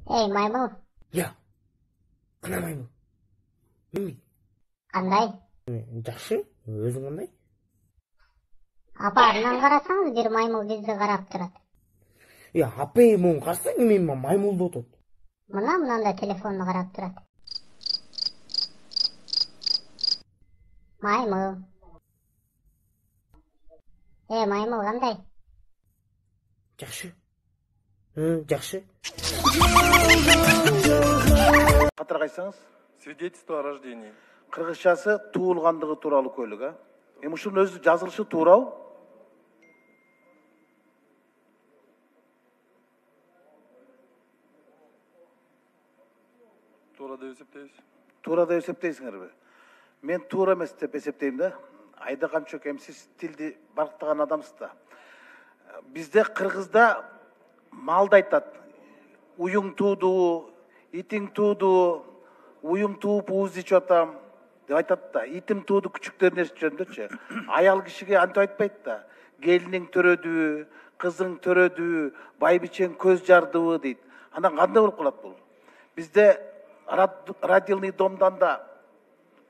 Ey maymun, Ya. Ana maymun. qanday? Жақсы. Өзің қандай? Апарынан қарасаңыз, bir maymul bizді қарап тұрады. Ya апай мұң қарсаң, мен маймулды отыр. Мынанда телефонды қарап тұрады. Maymul. Ey maymul, qanday? Жақсы. Жақсы. Қатар қайсаңыз? Свидетельство о рождении. Қырғызшасы туылғандығы туралы көлік, а? Ушунун өзү жазылышы туурабы? Туура деп эсептейбиз. Туура деп эсептейсиңерби? Мен туура эмес деп эсептейм да. Айда камчок сиз тилди барктаган адамсыз да. Бизде Кыргызда малды айтат. Уюң тууду, итиң тууду, уюң тууп ууз ичип атам деп айтат да. Итим тууду күчүктөрүн эсип жүрөмдөчү. Аял кишиге антип айтпайт да. Келиниң төрөдү, кызың төрөдү, байбичең көз жардыбы дейт. Анан кандай болуп калат бул? Бизде родильный домдан да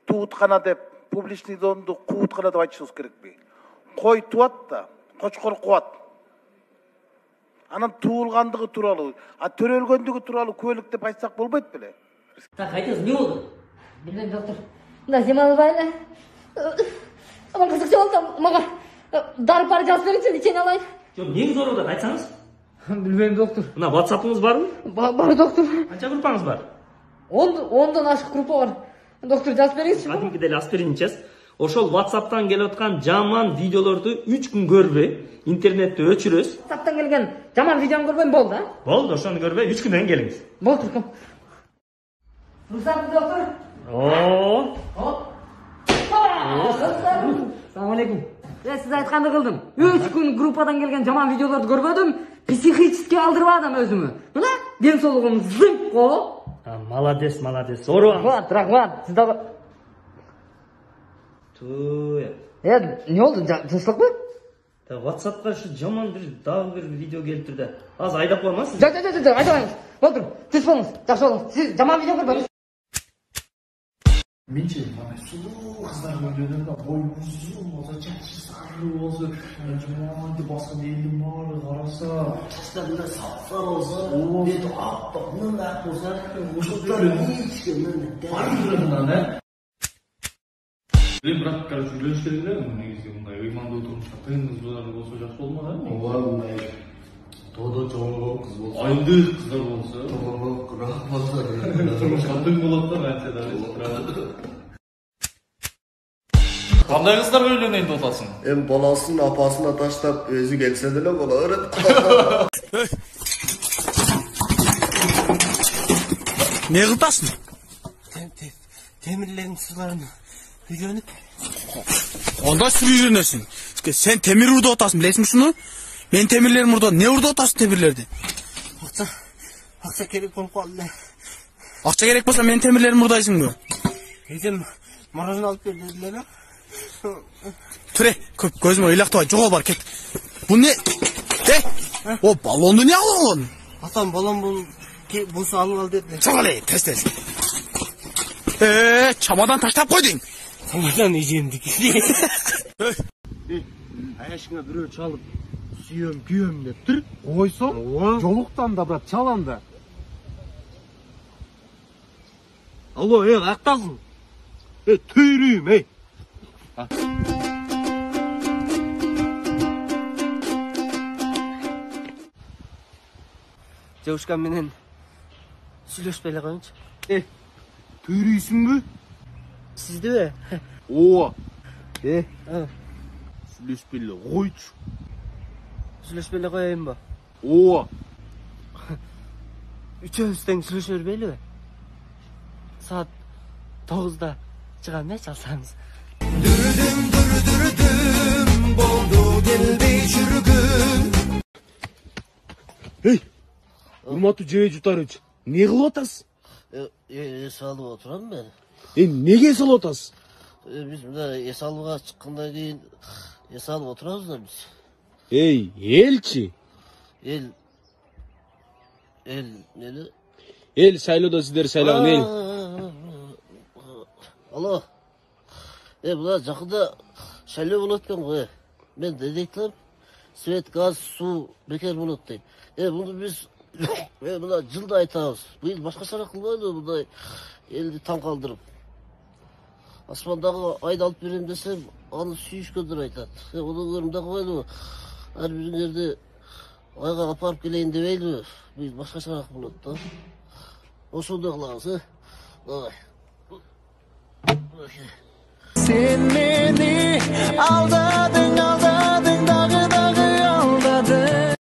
тууткана деп, публичный домду кууткана деп айтышыбыз керекпи? Кой туат да, кочкор кубат. Анан туылгандыгы тууралуу, төрөлгөндүгү тууралуу көлүк деп айтсак болбойт беле? Так, айтыңыз, не болду? Билбейм, доктор. Мына дем албайын. Аман кызыкчы болсом, мага дары жазып бериңчи, ичени алайын. Жок, эмнеңиз ооруп атат, айтсаңыз? Билбейм, доктор. Мына WhatsApp-ыңыз барбы? Бар, доктор. Канча группаңыз бар? 10 ашык группа бар. Доктор жазып бериңчи. Кадимки деле аспирин ичесиз. Ошол WhatsApp-тан келип аткан жаман видеолорду 3 күн көрбөй, интернетте өчүрөсүз. WhatsApp-тан келген жаман видеону көрбөйм, болду, а? Болду, ошону көрбөй 3 күндөн келиңиз. Болду, туркум. Рұқсат, доктор. Салам алейкум. Сиз айтканды кылдым. 3 күн группадан келген жаман видеолорду көрбөдүм. Психически алдырбадым өзүмү. Мына ден соолугум зынк го. Молодец. Оруаңыз. Рахмат. Сиз дагы. Туя. Не болду? Тынчтыкпы? WhatsApp-ка ушу жаман дагы бир видео келип турду. Азыр айдап коемасыз? Жок, айдабайсыз. Болду. Түз болуңуз. Жакшы болуңуз. Сиз жаман видео көрбөңүз. Менче мына сулуу кыздар ойлонуп да бою узун болсо, чачы сары болсо, жаман деп баскан элдин баары караса, Кızlarında sapsar olsa, bir aptalının ak olsa, uşaklar hiç görmeden байырынан, э? Брат, короче, үйлөнүш керек эле, негизи мындай ыймандуу турмушта кыйынчылыктар болсо жакшы болмок, ооба, мындай тодо чоң кыз болсо, айдык кыздар болсо, курак болсо, турмушка тың болот да, канча да. Кандай кыздар үйлөнөйүн деп атасың? Баласын апасына таштап өзү келсе деле бола берет. Не кылтасың? Темирлерин суларын үйрөнүп. Онда сүр үйренесің. Сен темир урду отасың, білесің шуну? Мен темирлерим урду, не урду отасың темирлерди? Акча керек болуп калды. Акча керек болса мен темирлерим урдайсыңбы? Эдем маражын алып бер дедилер. Түре, көп көзүмө ыйлактабай жогол бар кет. Бу не? О, баллонду не алган? Атам балам болсо алып ал деди. Чогол, тез. Чамадан таштап койдуң. Чамадан ижемди. Аяшыңа бирөө чалып, сүйөм, күйөм деп тур. Койсоң, жолуктан да брат чаланда. Алло, каяктасың? Түйрүйм, Девушка менен сүйлөшпөй эле коюңчу. Түйрүйсүңбү? Сиздиби? Ооба. Сүйлөшпөй эле койчу. Сүйлөшпөй эле коеюнбу? Ооба. Үчөөбүз тең сүйлөшө бербейлиби? Саат 9-да чыгам, чалсаңыз. Урматтуу жөө жутарыч, не кылып атасыз? Эс алып отурам мен. Неге салып атасыз? Биз мына эс алууга чыккандан кийин эс алып отурабыз да биз. Элчи? Эл нели? Эл шайлоодо сиздер шайлаган эл. Алло. Мына жақында шайлоо болот экен го. Мен дейтем, свет, газ, суу бекер болот дейт. Муну биз мына жылда айтабыз. Быйыл башкачараак кылбайлы мындай элди таң калтырып. Асмандагы айды алып берем десем, аны сүйүшкөндөр айтат. Ону көрүм да койлу. Ар бириңерди айга апарып келейин дебейлби? Быйыл башкачараак болот да. Ошондой кылабыз, Давай. Sen meni aldadın